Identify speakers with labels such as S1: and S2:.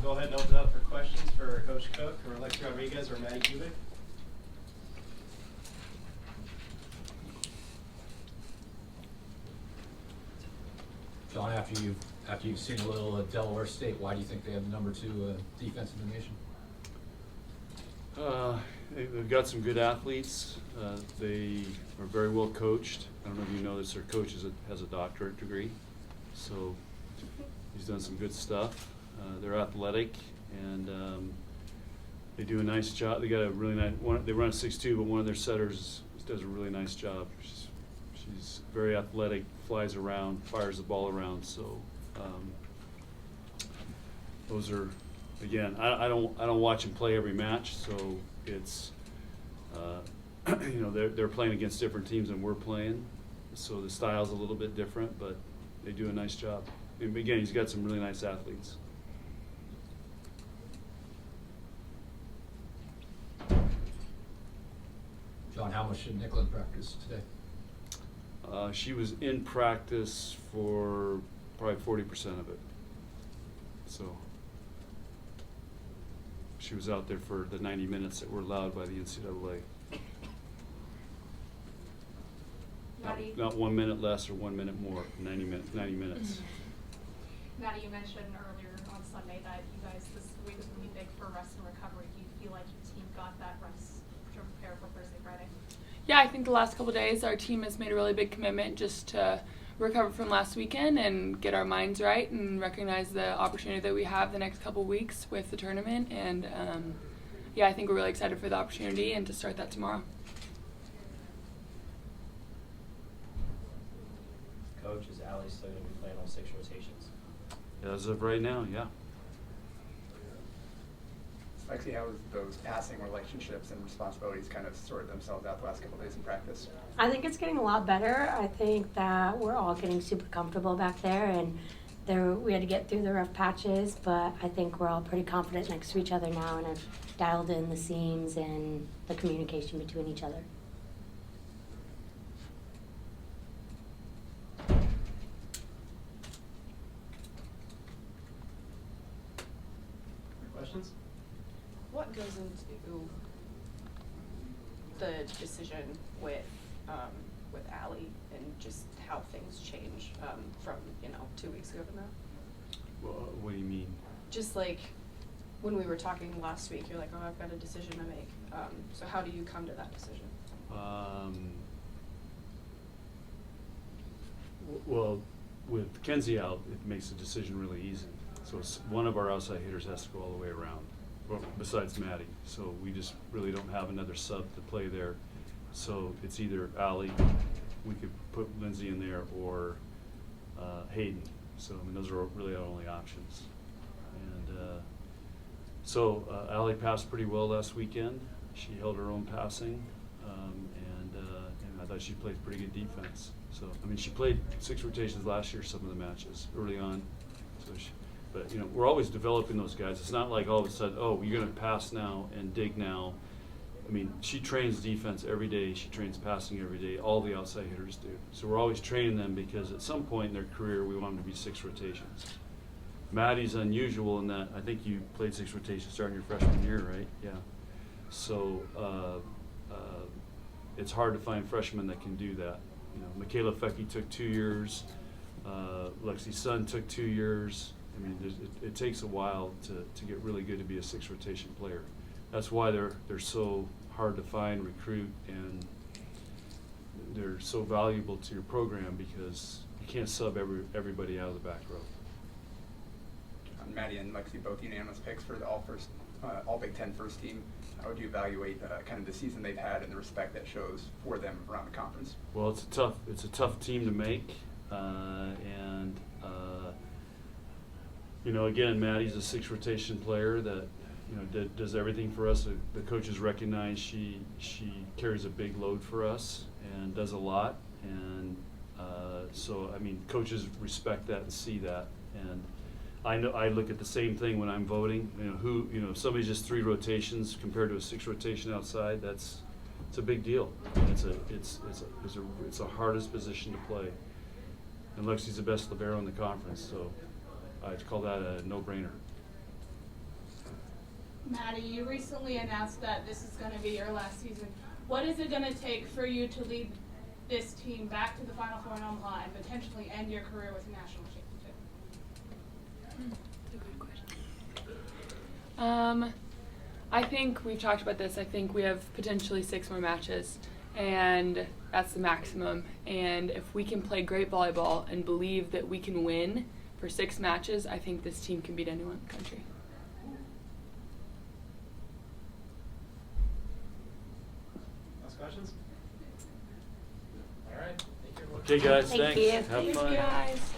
S1: go ahead and open it up for questions for Coach Cook or Lexi Rodriguez or Madi Kubik.
S2: John, after you've seen a little Delaware State, why do you think they have the number 2 defense in the nation?
S3: They've got some good athletes. They are very well coached. I don't know if you know this, their coach has a doctorate degree, so he's done some good stuff. They're athletic, and they do a nice job. They got a really nice one. They run a 6-2, but one of their setters does a really nice job. She's very athletic, flies around, fires the ball around. So those are, again, I don't watch them play every match, so it's you know, they're playing against different teams than we're playing, so the style's a little bit different, but they do a nice job. And again, he's got some really nice athletes.
S2: John, how much did Nicklin practice today?
S3: She was in practice for probably 40% of it. So she was out there for the 90 minutes that were allowed by the NCAA. Not 1 minute less or 1 minute more, 90 minutes.
S4: Madi, you mentioned earlier on Sunday that you guys, this week is going to be big for rest and recovery. Do you feel like your team got that rest to prepare for Thursday, Friday?
S5: Yeah, I think the last couple of days our team has made a really big commitment just to recover from last weekend and get our minds right and recognize the opportunity that we have the next couple of weeks with the tournament. And yeah, I think we're really excited for the opportunity and to start that tomorrow.
S1: Coach, is Allie still going to be playing all 6 rotations?
S3: As of right now, yeah.
S6: Lexi, how has those passing relationships and responsibilities kind of sorted themselves out the last couple of days in practice?
S7: I think it's getting a lot better. I think that we're all getting super comfortable back there, and we had to get through the rough patches, but I think we're all pretty confident next to each other now and have dialed in the seams and the communication between each other.
S1: Questions?
S8: What goes into the decision with Allie and just how things change from 2 weeks ago to now?
S3: Well, what do you mean?
S8: Just like when we were talking last week, you're like, oh, I've got a decision to make. So how do you come to that decision?
S3: Well, with Kenzie out, it makes the decision really easy. So one of our outside hitters has to go all the way around, besides Madi. So we just really don't have another sub to play there. So it's either Allie, we could put Lindsay in there, or Hayden. So I mean, those are really our only options. And so Allie passed pretty well last weekend. She held her own passing, and I thought she played pretty good defense. So I mean, she played 6 rotations last year, some of the matches early on. So but we're always developing those guys. It's not like all of a sudden, oh, you're going to pass now and dig now. I mean, she trains defense every day. She trains passing every day. All the outside hitters do. So we're always training them because at some point in their career, we want them to be 6 rotations. Madi's unusual in that I think you played 6 rotations starting your freshman year, right? Yeah. So it's hard to find freshmen that can do that. Michaela Fecky took 2 years. Lexi's son took 2 years. I mean, it takes a while to get really good to be a 6 rotation player. That's why they're so hard to find, recruit, and they're so valuable to your program because you can't sub everybody out of the back row.
S6: Madi and Lexi both unanimous picks for the all Big Ten first team. How would you evaluate kind of the season they've had and the respect that shows for them around the conference?
S3: Well, it's a tough team to make, and again, Madi's a 6 rotation player that does everything for us. The coaches recognize she carries a big load for us and does a lot, and so I mean, coaches respect that and see that, and I know I look at the same thing when I'm voting. If somebody's just 3 rotations compared to a 6 rotation outside, it's a big deal. It's a hardest position to play, and Lexi's the best libero in the conference, so I'd call that a no-brainer.
S9: Madi, you recently announced that this is going to be your last season. What is it going to take for you to lead this team back to the Final Four in Omaha and potentially end your career with a national championship?
S5: That's a good question. I think we've talked about this. I think we have potentially 6 more matches, and that's the maximum. And if we can play great volleyball and believe that we can win for 6 matches, I think this team can beat anyone in the country.
S1: Last questions? All right. Thank you, everyone.
S3: Okay, guys,
S7: Thank
S3: thanks.
S7: you.
S3: Have
S7: Thank
S3: fun.
S5: Guys.